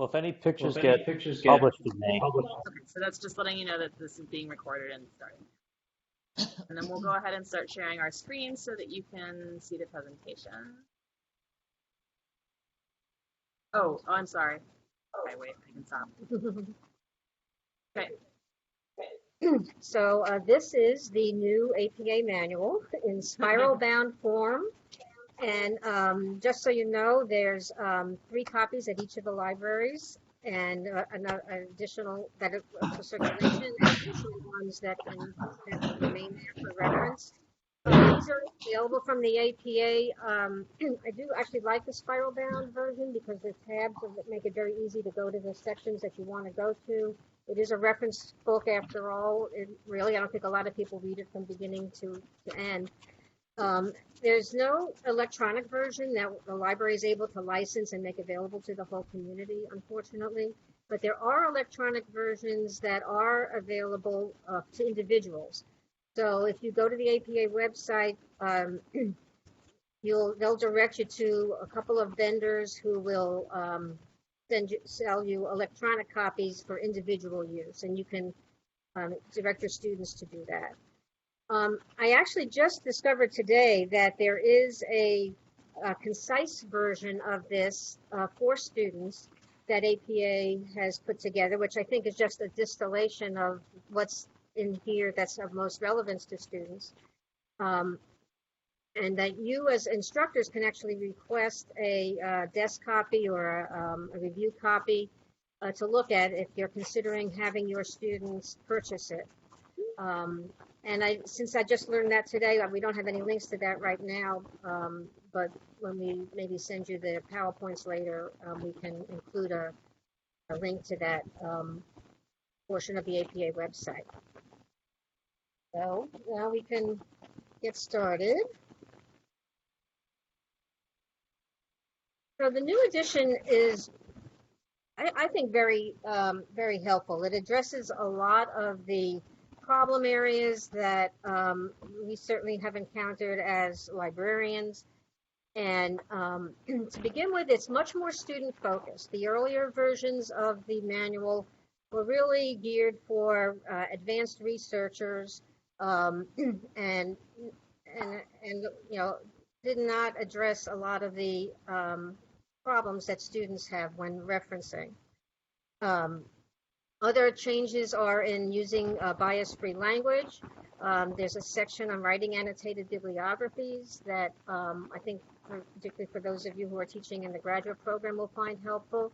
Well, if any pictures get published in May, Okay, so that's just letting you know that this is being recorded and starting. And then we'll go ahead and start sharing our screen so that you can see the presentation. Oh, I'm sorry. Okay, wait, I can stop. Okay. So this is the new APA manual in spiral bound form. And just so you know, there's 3 copies at each of the libraries, and an additional that are for circulation, and additional ones that can remain there for reference. These are available from the APA. I do actually like the spiral bound version because the tabs make it very easy to go to the sections that you want to go to. It is a reference book after all. I don't think a lot of people read it from beginning to end. There's no electronic version that the library is able to license and make available to the whole community, unfortunately. But there are electronic versions that are available to individuals. So if you go to the APA website, they'll direct you to a couple of vendors who will sell you electronic copies for individual use, and you can direct your students to do that. I actually just discovered today that there is a concise version of this for students that APA has put together, which I think is just a distillation of what's in here that's of most relevance to students. And that you as instructors can actually request a desk copy or a review copy to look at if you're considering having your students purchase it. And since I just learned that today, we don't have any links to that right now, but when we maybe send you the PowerPoints later, we can include a link to that portion of the APA website. So now we can get started. So the new edition is, I think, very helpful. It addresses a lot of the problem areas that we certainly have encountered as librarians. And to begin with, it's much more student focused. The earlier versions of the manual were really geared for advanced researchers and did not address a lot of the problems that students have when referencing. Other changes are in using bias-free language. There's a section on writing annotated bibliographies that I think, particularly for those of you who are teaching in the graduate program, will find helpful.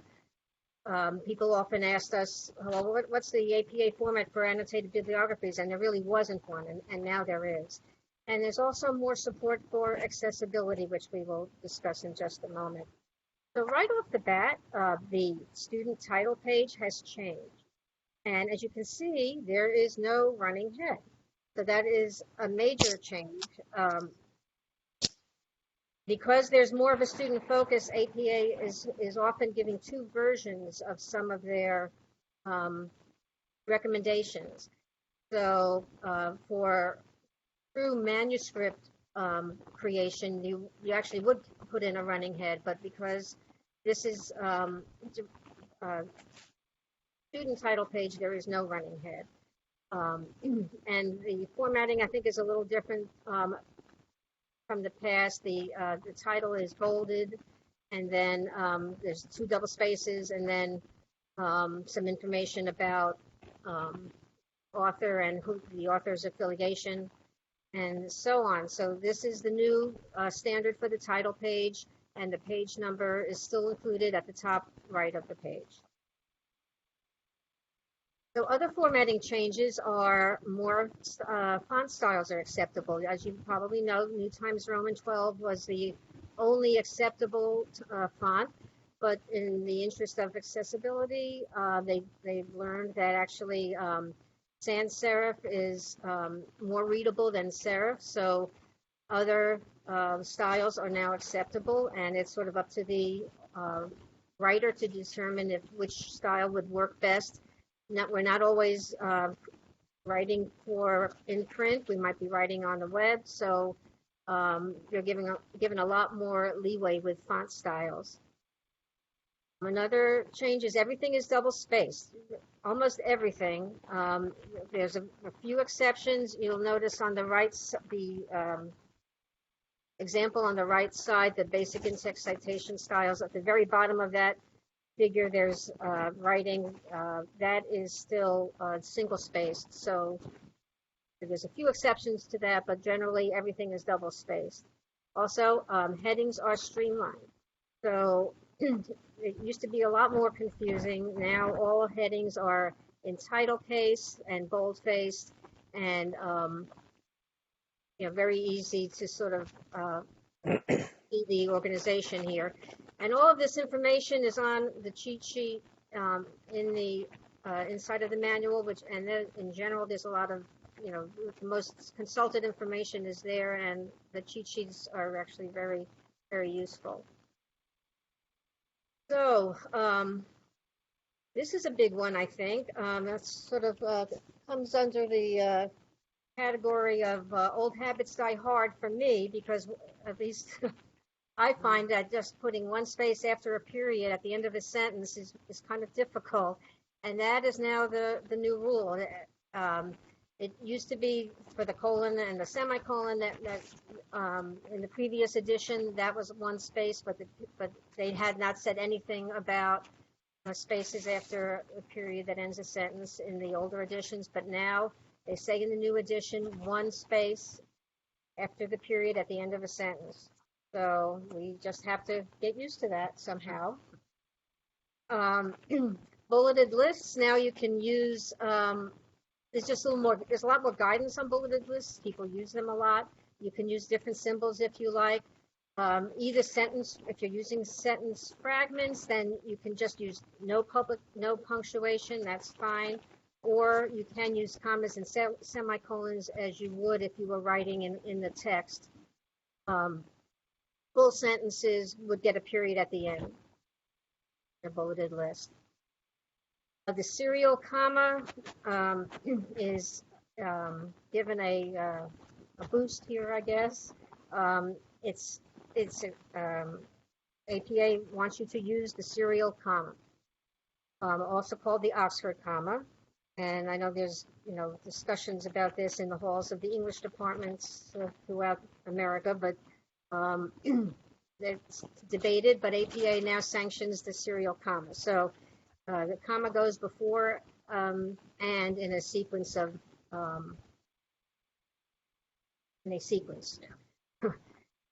People often asked us, well, what's the APA format for annotated bibliographies? And there really wasn't one, and now there is. And there's also more support for accessibility, which we will discuss in just a moment. So right off the bat, the student title page has changed. And as you can see, there is no running head. So that is a major change. Because there's more of a student focus, APA is often giving 2 versions of some of their recommendations. So for through manuscript creation, you actually would put in a running head, but because this is student title page, there is no running head. And the formatting, I think, is a little different from the past. The title is bolded, and then there's 2 double spaces, and then some information about author and who the author's affiliation, and so on. So this is the new standard for the title page, and the page number is still included at the top right of the page. So other formatting changes are more font styles are acceptable. As you probably know, New Times Roman 12 was the only acceptable font, but in the interest of accessibility, they've learned that actually sans serif is more readable than serif. So other styles are now acceptable, and it's sort of up to the writer to determine which style would work best. We're not always writing for in print. We might be writing on the web, so you're given a lot more leeway with font styles. Another change is everything is double spaced. Almost everything. There's a few exceptions. You'll notice on the right, the example on the right side, the basic in-text citation styles. At the very bottom of that figure, there's writing. That is still single spaced. So there's a few exceptions to that, but generally everything is double spaced. Also, headings are streamlined. So it used to be a lot more confusing. Now all headings are in title case and bold-faced, and very easy to sort of see the organization here. And all of this information is on the cheat sheet in the inside of the manual, and then in general there's a lot of the most consulted information is there, and the cheat sheets are actually very, very useful. So this is a big one, I think. That's sort of comes under the category of old habits die hard for me, because at least I find that just putting one space after a period at the end of a sentence is kind of difficult. And that is now the new rule. It used to be for the colon and the semicolon that in the previous edition that was one space, but they had not said anything about spaces after a period that ends a sentence in the older editions. But now they say in the new edition one space after the period at the end of a sentence. So we just have to get used to that somehow. Bulleted lists, now you can use. There's just a little more, there's a lot more guidance on bulleted lists. People use them a lot. You can use different symbols if you like. Either sentence, if you're using sentence fragments, then you can just use no punctuation, that's fine. Or you can use commas and semicolons as you would if you were writing in the text. Full sentences would get a period at the end, the bulleted list. The serial comma is given a boost here, I guess. APA wants you to use the serial comma, also called the Oxford comma. And I know there's discussions about this in the halls of the English departments throughout America, but it's debated. But APA now sanctions the serial comma. So the comma goes before and in a sequence of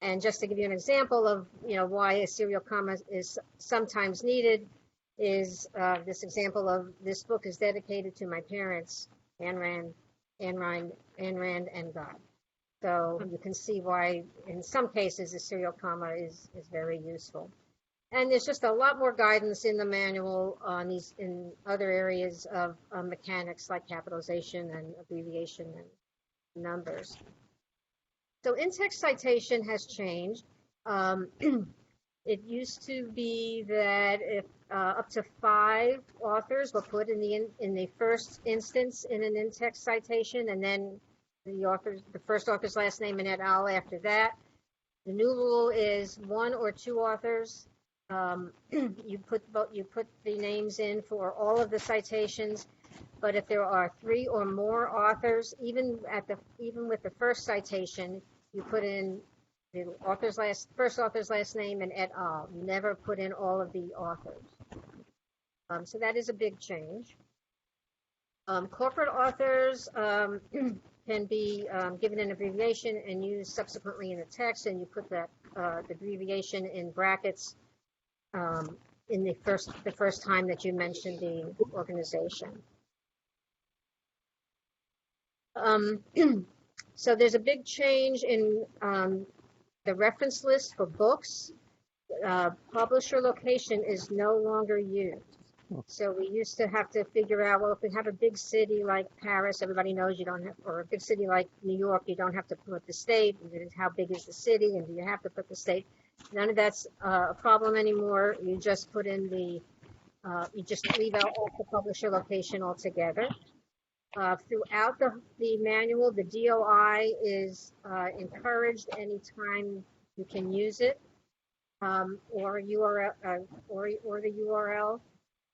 And just to give you an example of why a serial comma is sometimes needed, is this example of this book is dedicated to my parents, Ayn Rand, and God. So you can see why in some cases a serial comma is very useful. And there's just a lot more guidance in the manual on these in other areas of mechanics like capitalization and abbreviation and numbers. So in-text citation has changed. It used to be that if up to 5 authors were put in the first instance in an in-text citation, and then the first author's last name and et al. After that. The new rule is 1 or 2 authors. You put the names in for all of the citations, but if there are 3 or more authors, even with the first citation, you put in the first author's last name and et al. You never put in all of the authors. So that is a big change. Corporate authors can be given an abbreviation and used subsequently in the text, and you put that the abbreviation in brackets in the first time that you mentioned the organization. So there's a big change in the reference list for books. Publisher location is no longer used. So we used to have to figure out, well, if we have a big city like Paris, everybody knows you don't have, or a big city like New York, you don't have to put the state. How big is the city, and do you have to put the state? None of that's a problem anymore. You just put in you just leave out all the publisher location altogether. Throughout the manual, the DOI is encouraged anytime you can use it. or URL or the URL.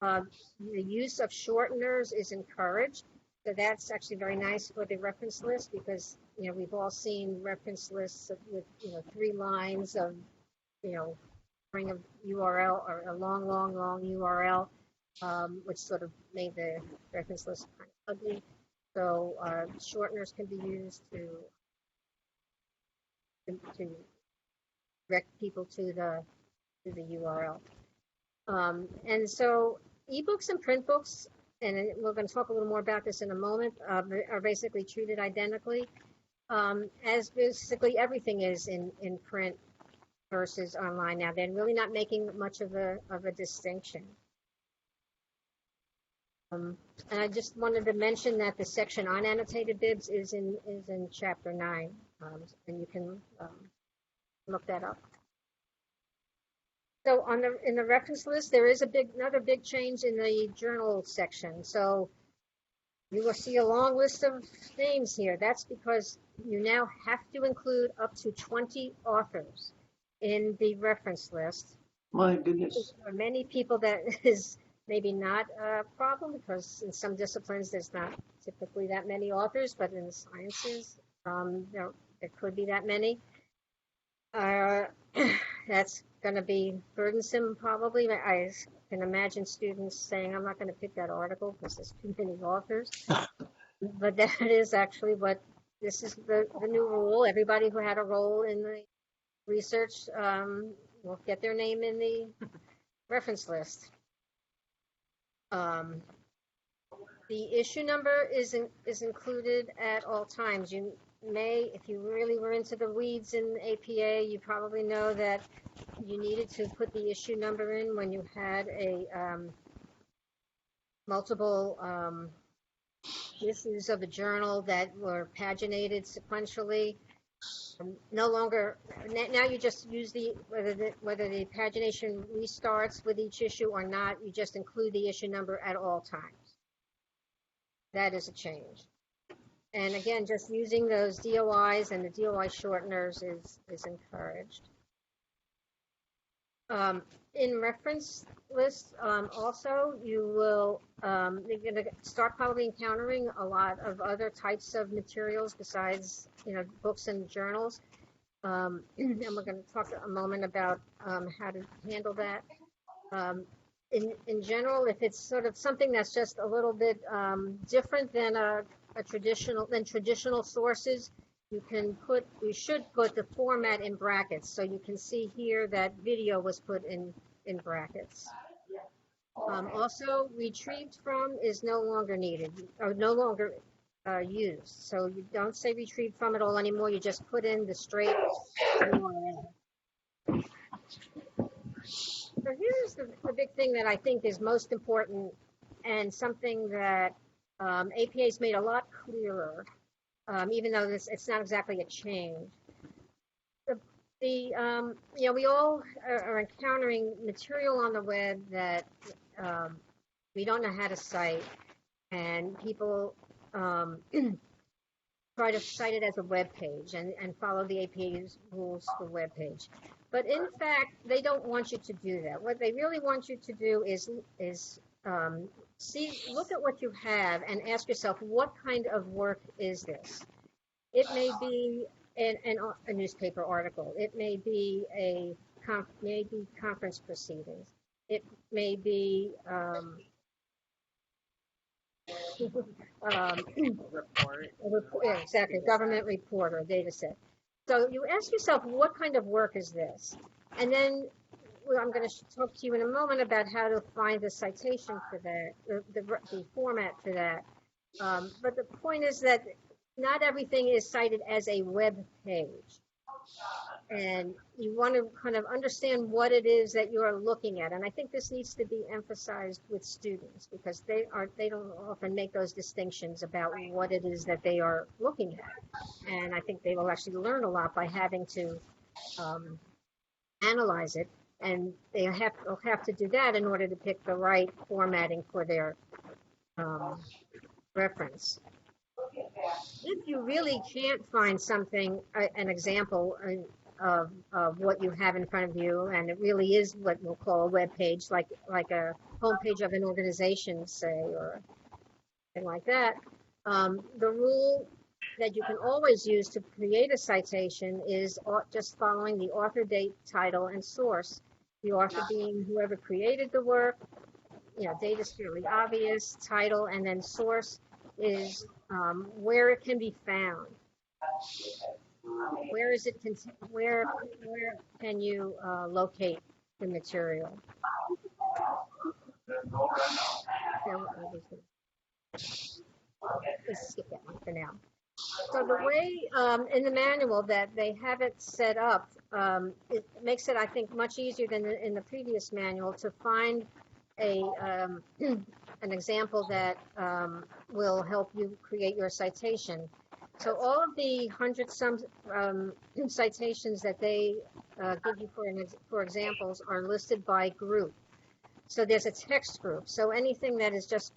The use of shorteners is encouraged. So that's actually very nice for the reference list because, we've all seen reference lists with, 3 lines of, string of URL or a long, long, long URL, which sort of made the reference list kind of ugly. So shorteners can be used to direct people to the URL. And so ebooks and print books, and we're going to talk a little more about this in a moment, are basically treated identically, as basically everything is in print versus online now. They're really not making much of a distinction. And I just wanted to mention that the section on annotated bibs is in chapter 9, and you can look that up. So in the reference list, there is another big change in the journal section. So you will see a long list of names here. That's because you now have to include up to 20 authors in the reference list. My goodness. For many people, that is maybe not a problem because in some disciplines there's not typically that many authors, but in the sciences there could be that many. That's going to be burdensome probably. I can imagine students saying, I'm not going to pick that article because there's too many authors. But that is actually this is the new rule. Everybody who had a role in the research will get their name in the reference list. The issue number is included at all times. You may, if you really were into the weeds in APA, you probably know that you needed to put the issue number in when you had a multiple issues of a journal that were paginated sequentially. No longer, now you just use whether the pagination restarts with each issue or not, you just include the issue number at all times. That is a change. And again, just using those DOIs and the DOI shorteners is encouraged. In reference lists, also, you will, you're going to start probably encountering a lot of other types of materials besides, books and journals. And we're going to talk a moment about how to handle that. In general, if it's sort of something that's just a little bit different than traditional sources, you should put the format in brackets. So you can see here that video was put in brackets. Also, retrieved from is no longer needed or no longer used. So you don't say retrieved from at all anymore. You just put in the straight URL. So here's the big thing that I think is most important and something that APA's made a lot clearer, even though it's not exactly a change. We all are encountering material on the web that we don't know how to cite, and people try to cite it as a web page and follow the APA's rules for web page. But in fact, they don't want you to do that. What they really want you to do is look at what you have and ask yourself, what kind of work is this? It may be a newspaper article. It may be conference proceedings. It may be report. Exactly, government report or data set. So you ask yourself, what kind of work is this? And then I'm going to talk to you in a moment about how to find the citation for that, the format for that. But the point is that not everything is cited as a web page. And you want to kind of understand what it is that you're looking at. And I think this needs to be emphasized with students because they don't often make those distinctions about what it is that they are looking at. And I think they will actually learn a lot by having to analyze it. And they'll have to do that in order to pick the right formatting for their reference. If you really can't find something, an example of what you have in front of you, and it really is what we'll call a web page, like a homepage of an organization, say, or something like that. The rule that you can always use to create a citation is just following the author, date, title, and source. The author being whoever created the work. Date is fairly obvious, title, and then source is where it can be found. Where is it? Where can you locate the material? Let's skip that one for now. So the way in the manual that they have it set up, it makes it, I think, much easier than in the previous manual to find an example that will help you create your citation. So all of the 100-some citations that they give you for examples are listed by group. So there's a text group. So anything that is just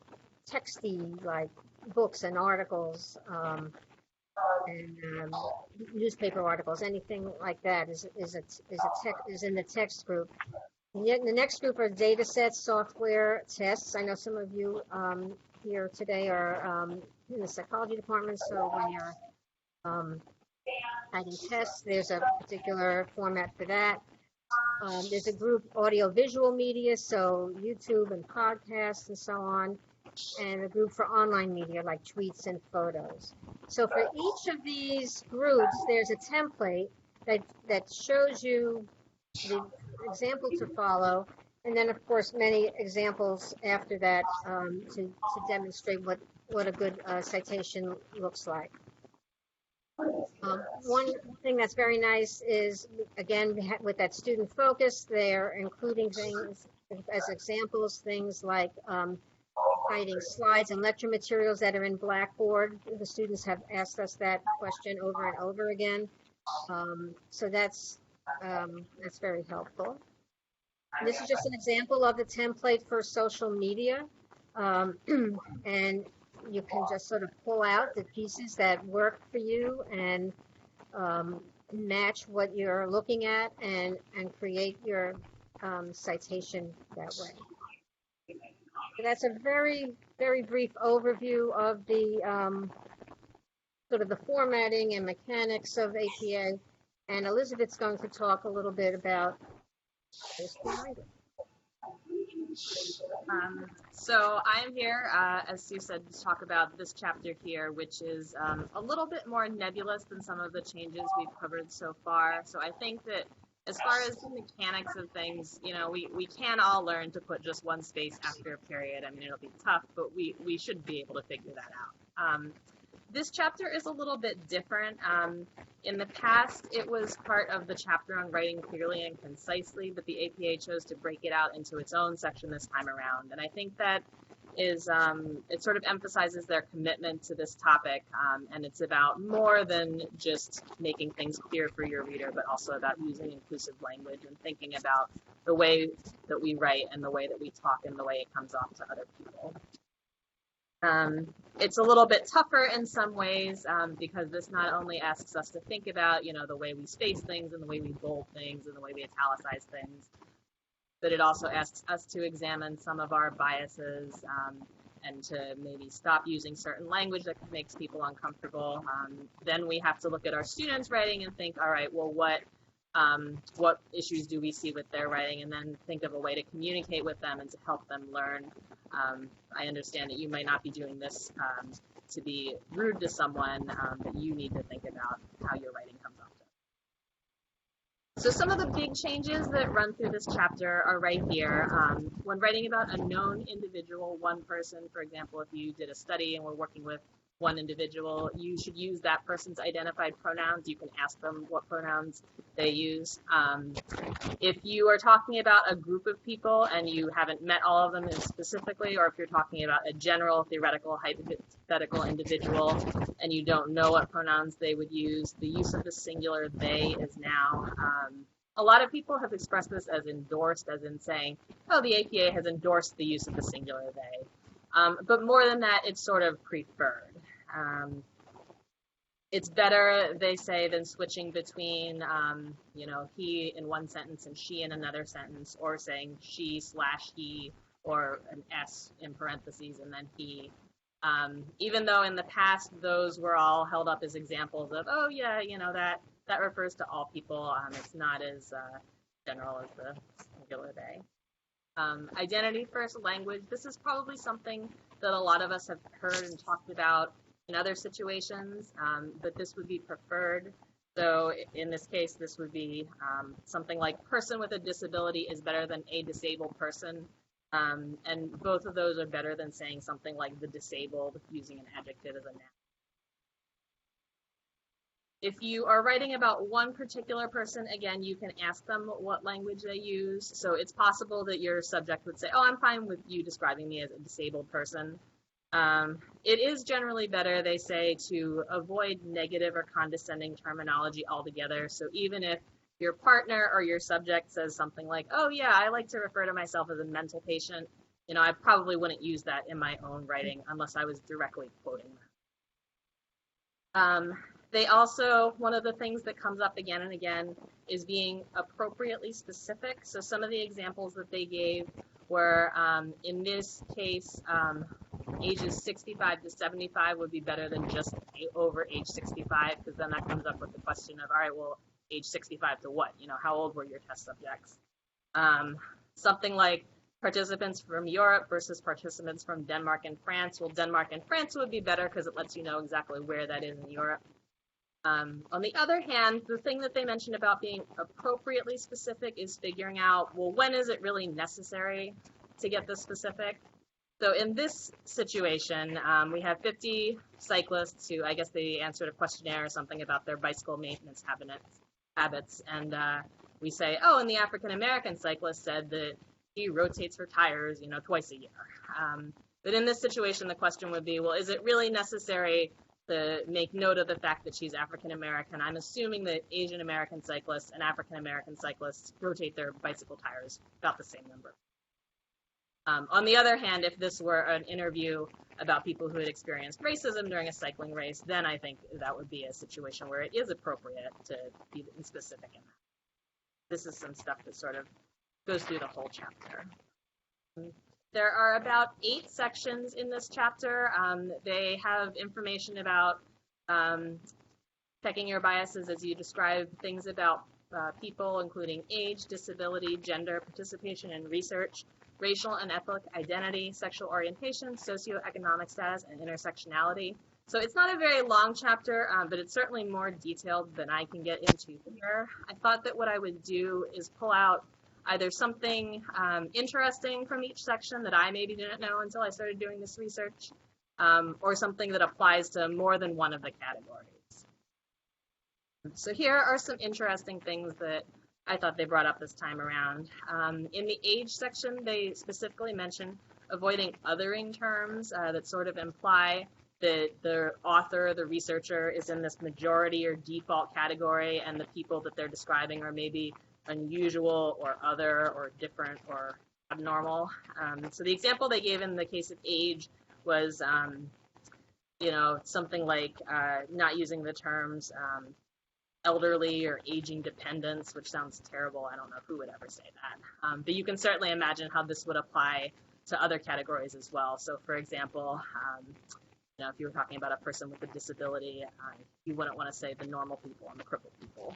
texty, like books and articles and newspaper articles, anything like that is in the text group. And yet the next group are data sets, software, tests. I know some of you here today are in the psychology department, so when you're adding tests, there's a particular format for that. There's a group audio-visual media, so YouTube and podcasts and so on, and a group for online media like tweets and photos. So for each of these groups, there's a template that shows you the example to follow, and then of course many examples after that to demonstrate what a good citation looks like. One thing that's very nice is, again, with that student focus, they're including things as examples, things like citing slides and lecture materials that are in Blackboard. The students have asked us that question over and over again. So that's very helpful. This is just an example of the template for social media. And you can just sort of pull out the pieces that work for you and match what you're looking at and create your citation that way. So that's a very, very brief overview of the sort of the formatting and mechanics of APA. And Elizabeth's going to talk a little bit about this behind it. So I'm here, as Sue said, to talk about this chapter here, which is a little bit more nebulous than some of the changes we've covered so far. So I think that as far as the mechanics of things, we can all learn to put just one space after a period. I mean, it'll be tough, but we should be able to figure that out. This chapter is a little bit different. In the past, it was part of the chapter on writing clearly and concisely, but the APA chose to break it out into its own section this time around. And I think that is, it sort of emphasizes their commitment to this topic, and it's about more than just making things clear for your reader, but also about using inclusive language and thinking about the way that we write and the way that we talk and the way it comes off to other people. It's a little bit tougher in some ways because this not only asks us to think about, the way we space things and the way we bold things and the way we italicize things, but it also asks us to examine some of our biases and to maybe stop using certain language that makes people uncomfortable. Then we have to look at our students' writing and think, all right, well, what issues do we see with their writing, and then think of a way to communicate with them and to help them learn. I understand that you might not be doing this to be rude to someone, but you need to think about how your writing comes off. So some of the big changes that run through this chapter are right here. When writing about a known individual, one person, for example, if you did a study and we're working with one individual, you should use that person's identified pronouns. You can ask them what pronouns they use. If you are talking about a group of people and you haven't met all of them specifically, or if you're talking about a general, theoretical, hypothetical individual and you don't know what pronouns they would use, the use of the singular they is now. A lot of people have expressed this as endorsed, as in saying, oh, the APA has endorsed the use of the singular they. But more than that, it's sort of preferred. It's better, they say, than switching between, he in one sentence and she in another sentence, or saying she/he, or an S in parentheses and then he. Even though in the past those were all held up as examples of, oh yeah, that refers to all people. It's not as general as the singular they. Identity first language. This is probably something that a lot of us have heard and talked about in other situations, but this would be preferred. So in this case, this would be something like person with a disability is better than a disabled person. And both of those are better than saying something like the disabled, using an adjective as a noun. If you are writing about one particular person, again, you can ask them what language they use. So it's possible that your subject would say, oh, I'm fine with you describing me as a disabled person. It is generally better, they say, to avoid negative or condescending terminology altogether. So even if your partner or your subject says something like, oh yeah, I like to refer to myself as a mental patient, I probably wouldn't use that in my own writing unless I was directly quoting them. They also, one of the things that comes up again and again is being appropriately specific. So some of the examples that they gave were, in this case, ages 65 to 75 would be better than just over age 65, because then that comes up with the question of, all right, well, age 65 to what? How old were your test subjects? Something like participants from Europe versus participants from Denmark and France. Well, Denmark and France would be better because it lets you know exactly where that is in Europe. On the other hand, the thing that they mentioned about being appropriately specific is figuring out, well, when is it really necessary to get this specific? So in this situation, we have 50 cyclists who, I guess they answered a questionnaire or something about their bicycle maintenance habits. And we say, oh, and the African-American cyclist said that he rotates her tires, twice a year. But in this situation, the question would be, well, is it really necessary to make note of the fact that she's African-American? I'm assuming that Asian-American cyclists and African-American cyclists rotate their bicycle tires about the same number. On the other hand, if this were an interview about people who had experienced racism during a cycling race, then I think that would be a situation where it is appropriate to be specific in that. This is some stuff that sort of goes through the whole chapter. There are about 8 sections in this chapter. They have information about checking your biases as you describe things about people, including age, disability, gender, participation in research, racial and ethnic identity, sexual orientation, socioeconomic status, and intersectionality. So it's not a very long chapter, but it's certainly more detailed than I can get into here. I thought that what I would do is pull out either something interesting from each section that I maybe didn't know until I started doing this research, or something that applies to more than one of the categories. So here are some interesting things that I thought they brought up this time around. In the age section, they specifically mention avoiding othering terms that sort of imply that the author, the researcher, is in this majority or default category, and the people that they're describing are maybe unusual or other or different or abnormal. So the example they gave in the case of age was, something like not using the terms elderly or aging dependents, which sounds terrible. I don't know who would ever say that. But you can certainly imagine how this would apply to other categories as well. So for example, if you were talking about a person with a disability, you wouldn't want to say the normal people and the crippled people.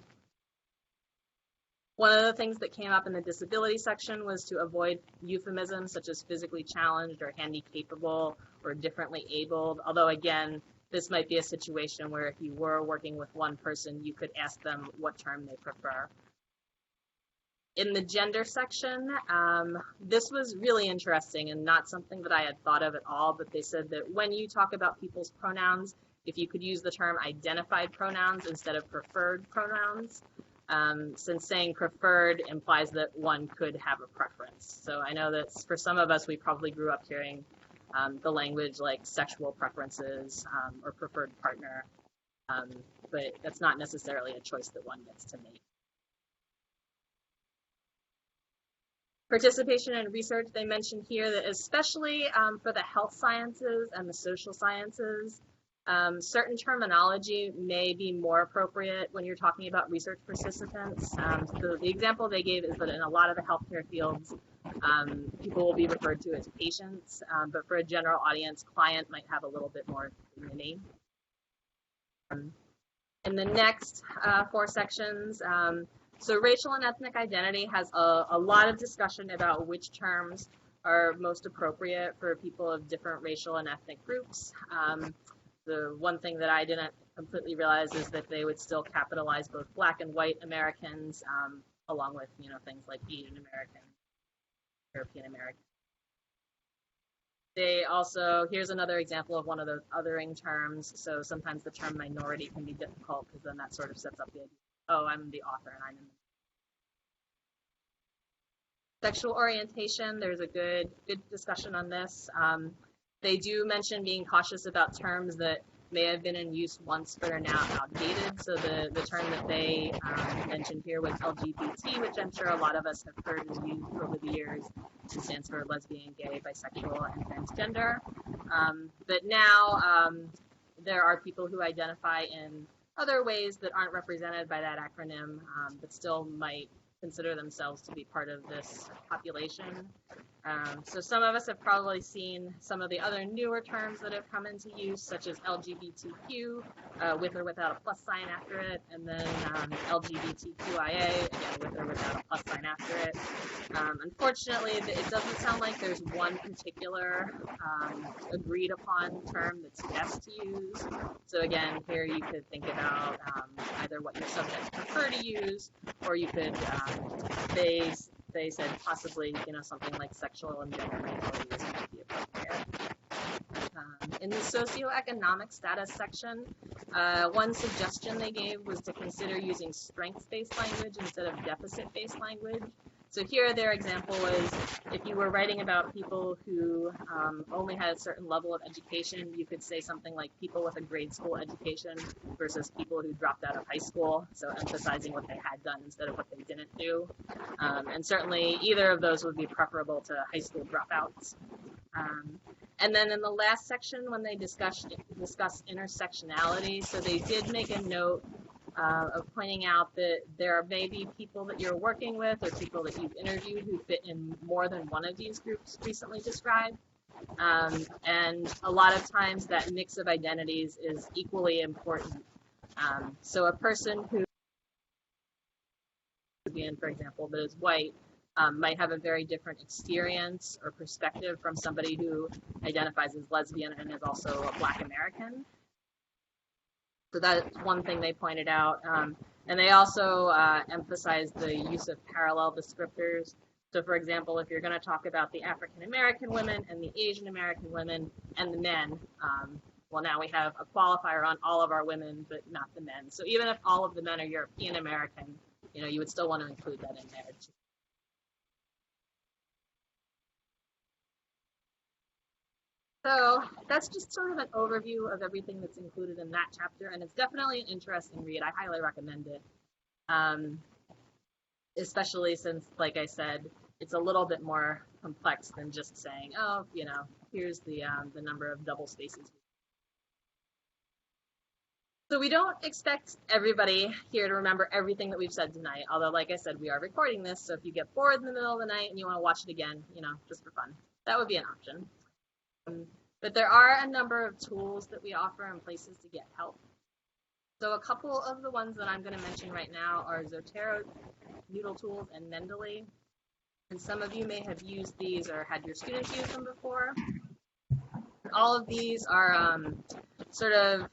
One of the things that came up in the disability section was to avoid euphemisms such as physically challenged or handy-capable or differently abled, although again, this might be a situation where if you were working with one person, you could ask them what term they prefer. In the gender section, this was really interesting and not something that I had thought of at all, but they said that when you talk about people's pronouns, if you could use the term identified pronouns instead of preferred pronouns, since saying preferred implies that one could have a preference. So I know that for some of us, we probably grew up hearing the language like sexual preferences or preferred partner, but that's not necessarily a choice that one gets to make. Participation in research, they mentioned here that especially for the health sciences and the social sciences, Certain terminology may be more appropriate when you're talking about research participants. So the example they gave is that in a lot of the healthcare fields, people will be referred to as patients, but for a general audience, client might have a little bit more dignity. In the next 4 sections, so racial and ethnic identity has a lot of discussion about which terms are most appropriate for people of different racial and ethnic groups. The one thing that I didn't completely realize is that they would still capitalize both Black and white Americans, along with things like Asian American, European American. They also, here's another example of one of those othering terms. So sometimes the term minority can be difficult because then that sort of sets up the idea, oh, I'm the author and I'm in the sexual orientation. There's a good discussion on this. They do mention being cautious about terms that may have been in use once but are now outdated. So the term that they mentioned here was LGBT, which I'm sure a lot of us have heard and used over the years. It stands for lesbian, gay, bisexual, and transgender. But now there are people who identify in other ways that aren't represented by that acronym, but still might consider themselves to be part of this population. So some of us have probably seen some of the other newer terms that have come into use, such as LGBTQ, with or without a plus sign after it, and then LGBTQIA, again, with or without a plus sign after it. Unfortunately, it doesn't sound like there's one particular agreed upon term that's best to use. So again, here you could think about either what your subjects prefer to use, or you could, they said possibly, something like sexual and gender minorities might be appropriate. In the socioeconomic status section, one suggestion they gave was to consider using strengths-based language instead of deficit-based language. So here their example was, if you were writing about people who only had a certain level of education, you could say something like people with a grade school education versus people who dropped out of high school, so emphasizing what they had done instead of what they didn't do. And certainly either of those would be preferable to high school dropouts. And then in the last section, when they discuss intersectionality, so they did make a note of pointing out that there may be people that you're working with or people that you've interviewed who fit in more than one of these groups recently described. And a lot of times that mix of identities is equally important. So a person who, for example, that is white, might have a very different experience or perspective from somebody who identifies as lesbian and is also a Black American. So that's one thing they pointed out. And they also emphasized the use of parallel descriptors. So for example, if you're going to talk about the African American women and the Asian American women and the men, well, now we have a qualifier on all of our women, but not the men. So even if all of the men are European American, you would still want to include that in there. So that's just sort of an overview of everything that's included in that chapter, and it's definitely an interesting read. I highly recommend it, especially since, like I said, it's a little bit more complex than just saying, oh, here's the number of double spaces. So we don't expect everybody here to remember everything that we've said tonight, although, like I said, we are recording this, so if you get bored in the middle of the night and you want to watch it again, just for fun, that would be an option. But there are a number of tools that we offer and places to get help. So a couple of the ones that I'm going to mention right now are Zotero, Noodle Tools, and Mendeley. And some of you may have used these or had your students use them before. All of these are sort of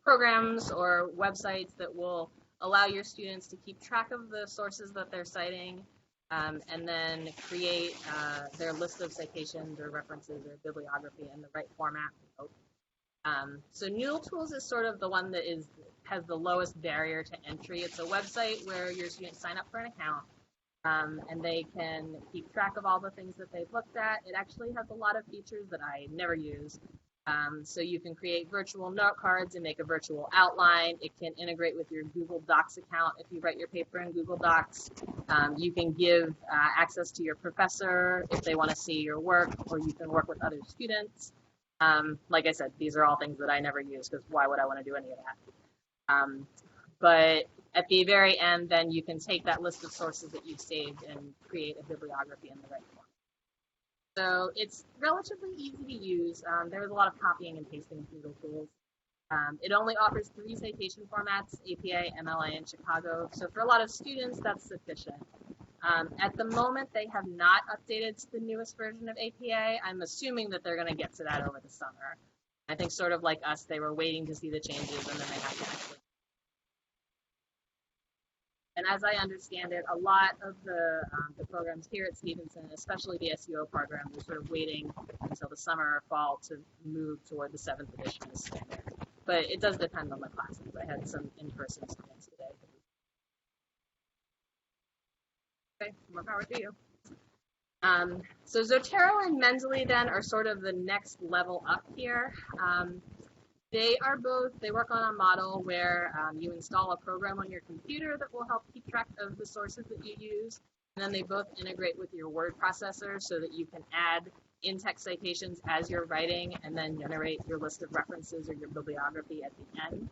programs or websites that will allow your students to keep track of the sources that they're citing, and then create their list of citations or references or bibliography in the right format. So Noodle Tools is sort of the one that has the lowest barrier to entry. It's a website where your students sign up for an account, and they can keep track of all the things that they've looked at. It actually has a lot of features that I never use. So you can create virtual note cards and make a virtual outline. It can integrate with your Google Docs account if you write your paper in Google Docs. You can give access to your professor if they want to see your work, or you can work with other students. Like I said, these are all things that I never use because why would I want to do any of that? But at the very end, then you can take that list of sources that you've saved and create a bibliography in the right form. So it's relatively easy to use. There's a lot of copying and pasting with Moodle tools. It only offers 3 citation formats, APA, MLA, and Chicago. So for a lot of students, that's sufficient. At the moment, they have not updated to the newest version of APA. I'm assuming that they're going to get to that over the summer. I think sort of like us, they were waiting to see the changes, and then they have to actually. And as I understand it, a lot of the programs here at Stevenson, especially the SEO program, we're sort of waiting until the summer or fall to move toward the 7th edition as standard. But it does depend on the classes. I had some in-person students today. Okay, more power to you. So Zotero and Mendeley then are sort of the next level up here. They work on a model where you install a program on your computer that will help keep track of the sources that you use. And then they both integrate with your word processor so that you can add in-text citations as you're writing and then generate your list of references or your bibliography at the end.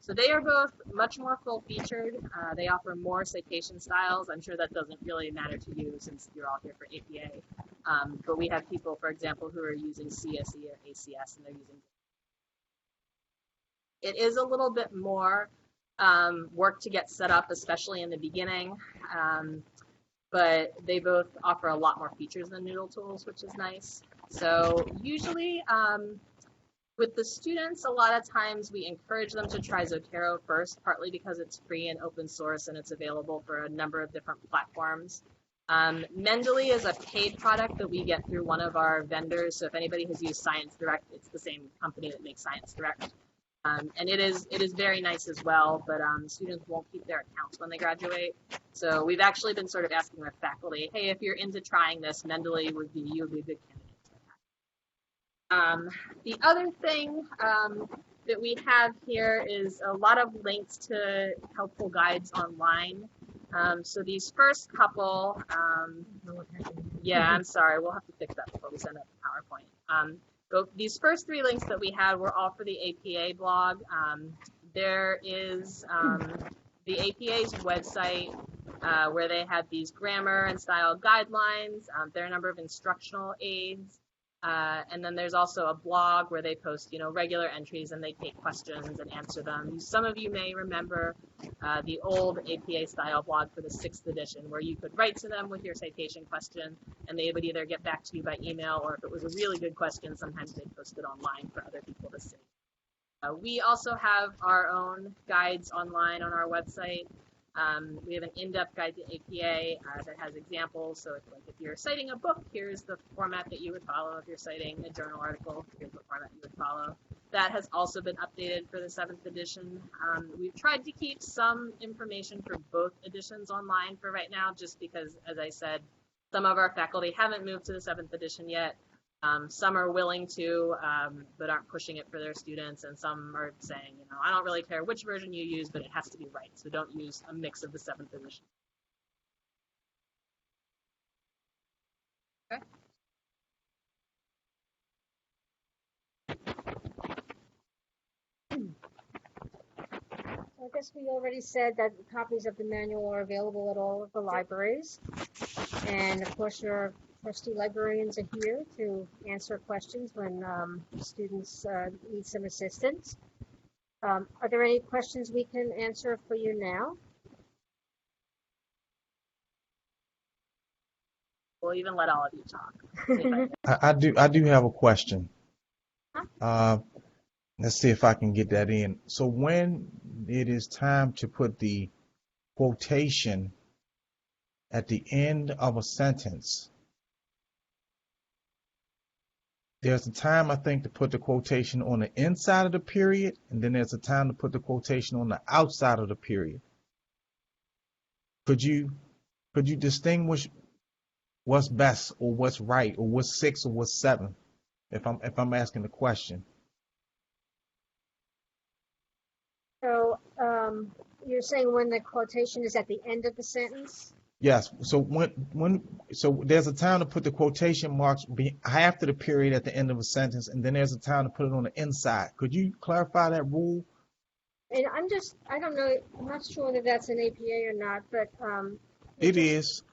So they are both much more full-featured. They offer more citation styles. I'm sure that doesn't really matter to you since you're all here for APA. But we have people, for example, who are using CSE or ACS, and they're using. It is a little bit more work to get set up, especially in the beginning. But they both offer a lot more features than Noodle Tools, which is nice. So usually, with the students, a lot of times we encourage them to try Zotero first, partly because it's free and open source and it's available for a number of different platforms. Mendeley is a paid product that we get through one of our vendors. So if anybody has used Science Direct, it's the same company that makes Science Direct. And it is very nice as well, but students won't keep their accounts when they graduate. So we've actually been sort of asking the faculty, hey, if you're into trying this, Mendeley would be a good candidate. The other thing that we have here is a lot of links to helpful guides online. So these first couple, yeah, I'm sorry, we'll have to fix that before we send out the PowerPoint. So these first 3 links that we had were all for the APA blog. There is the APA's website where they have these grammar and style guidelines. There are a number of instructional aids. And then there's also a blog where they post, regular entries and they take questions and answer them. Some of you may remember the old APA style blog for the 6th edition where you could write to them with your citation question and they would either get back to you by email or if it was a really good question, sometimes they post it online for other people to see. We also have our own guides online on our website. We have an in-depth guide to APA that has examples. So if you're citing a book, here's the format that you would follow. If you're citing a journal article, here's the format you would follow. That has also been updated for the 7th edition. We've tried to keep some information for both editions online for right now, just because, as I said, some of our faculty haven't moved to the 7th edition yet. Some are willing to, but aren't pushing it for their students, and some are saying, I don't really care which version you use, but it has to be right, so don't use a mix of the 7th edition. Okay. I guess we already said that copies of the manual are available at all of the libraries. And of course, your trustee librarians are here to answer questions when students need some assistance. Are there any questions we can answer for you now? We'll even let all of you talk. I do have a question. Let's see if I can get that in. So when it is time to put the quotation at the end of a sentence, there's a time, I think, to put the quotation on the inside of the period, and then there's a time to put the quotation on the outside of the period. Could you distinguish what's best or what's right or what's 6 or what's 7? If I'm asking the question. So you're saying when the quotation is at the end of the sentence? Yes. So so there's a time to put the quotation marks after the period at the end of a sentence, and then there's a time to put it on the inside. Could you clarify that rule? And I don't know, I'm not sure that that's an APA or not, but It is.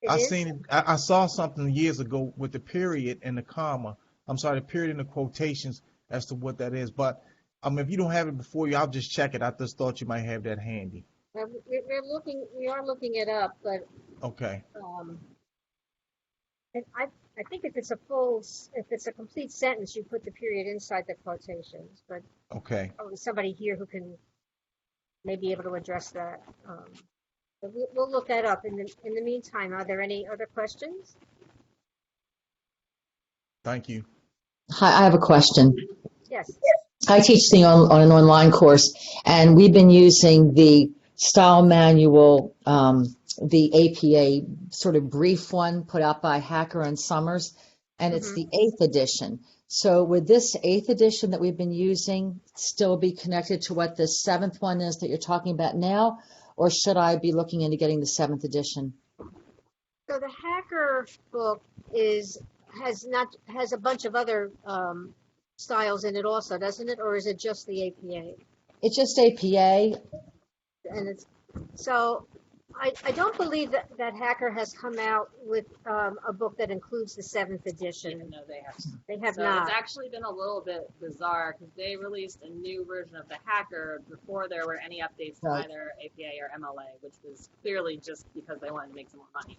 it I is. seen it. I saw something years ago with the period and the comma. I'm sorry, the period and the quotations as to what that is. But if you don't have it before you, I'll just check it. I just thought you might have that handy. We are looking it up, but Okay. and I think if it's a complete sentence, you put the period inside the quotations, but Okay. probably somebody here who can may be able to address that. But we'll look that up. In the meantime, are there any other questions? Thank you. Hi, I have a question. Yes. I teach on an online course, and we've been using the style manual, the APA sort of brief one put out by Hacker and Summers, and it's the 8th edition. So would this 8th edition that we've been using still be connected to what the 7th one is that you're talking about now, or should I be looking into getting the 7th edition? So the Hacker book has a bunch of other styles in it also, doesn't it? Or is it just the APA? It's just APA. And it's so I don't believe that Hacker has come out with a book that includes the 7th edition. No, they have. They have So not. it's actually been a little bit bizarre because they released a new version of the Hacker before there were any updates to Right. either APA or MLA, which was clearly just because they wanted to make some more money.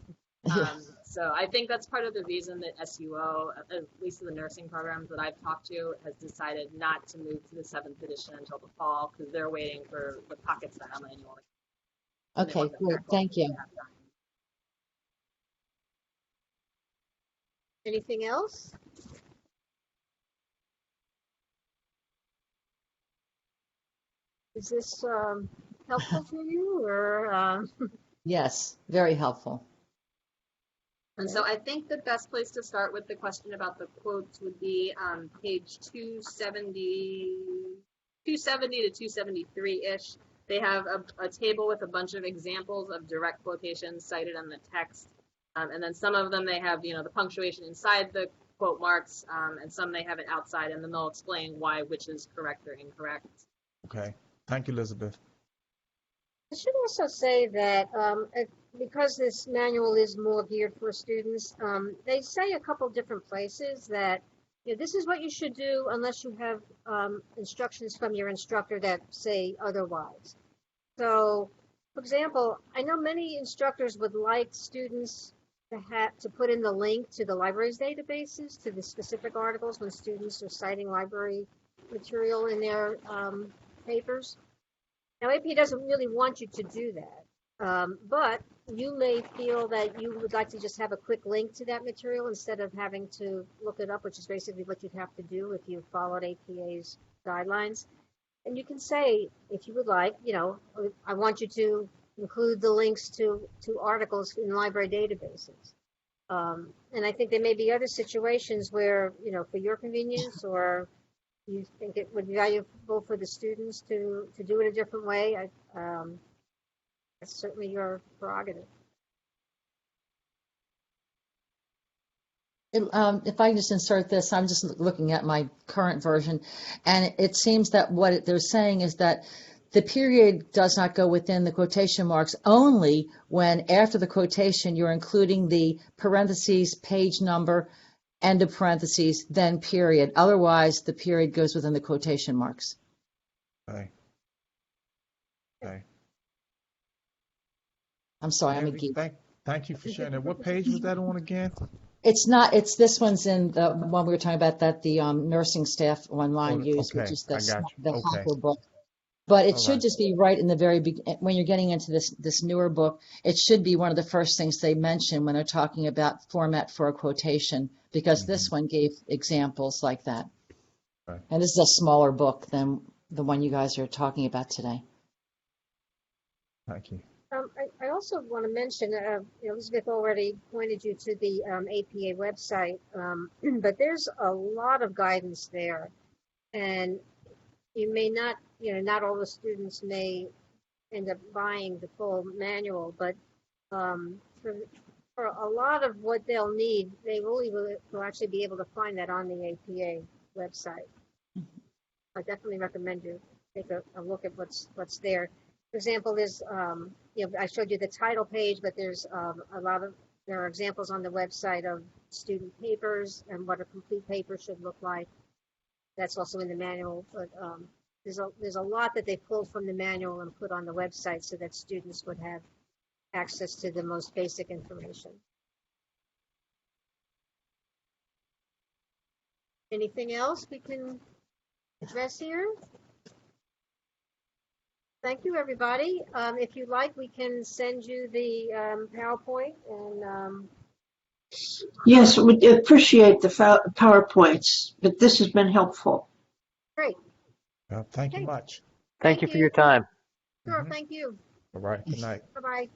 So I think that's part of the reason that SUO, at least in the nursing programs that I've talked to, has decided not to move to the 7th edition until the fall because they're waiting for the pocket style manual. And they Okay, want the great. Hacker Thank you. to have time. Anything else? Is this helpful to you, or Yes, very helpful. And so I think the best place to start with the question about the quotes would be page 270 to 273-ish. They have a table with a bunch of examples of direct quotations cited in the text. And then some of them they have, the punctuation inside the quote marks, and some they have it outside, and then they'll explain why which is correct or incorrect. Okay. Thank you, Elizabeth. I should also say that because this manual is more geared for students, they say a couple different places that this is what you should do unless you have instructions from your instructor that say otherwise. So, for example, I know many instructors would like students to put in the link to the library's databases, to the specific articles when students are citing library material in their papers. Now, AP doesn't really want you to do that, but you may feel that you would like to just have a quick link to that material instead of having to look it up, which is basically what you'd have to do if you followed APA's guidelines. And you can say, if you would like, I want you to include the links to articles in library databases. And I think there may be other situations where, for your convenience or you think it would be valuable for the students to do it a different way. That's certainly your prerogative. If I just insert this, I'm just looking at my current version, and it seems that what they're saying is that the period does not go within the quotation marks only when after the quotation you're including the parentheses, page number, end of parentheses, then period. Otherwise, the period goes within the quotation marks. Okay. Okay. I'm sorry, I'm a geek. Thank you for sharing that. What page was that on again? It's not. It's this one's in the one we were talking about that the nursing staff online use, okay. which is I got you. the Okay. Hacker book. But it All should right. just be right in the very beginning. When you're getting into this newer book, it should be one of the first things they mention when they're talking about format for a quotation, because this one gave examples like that. Right. And this is a smaller book than the one you guys are talking about today. Thank you. I also want to mention, Elizabeth already pointed you to the APA website, but there's a lot of guidance there, and you may not, not all the students may end up buying the full manual, but For a lot of what they'll need, they will actually be able to find that on the APA website. I definitely recommend you take a look at what's there. For example, there's I showed you the title page, but there's there are examples on the website of student papers and what a complete paper should look like. That's also in the manual, but there's a lot that they pulled from the manual and put on the website so that students would have access to the most basic information. Anything else we can address here? Thank you, everybody. If you'd like, we can send you the PowerPoint and Yes, we appreciate the PowerPoints, but this has been helpful. great. Thank you Okay. much. Thank you for your time. Sure, thank you. All right. Good night. Bye-bye.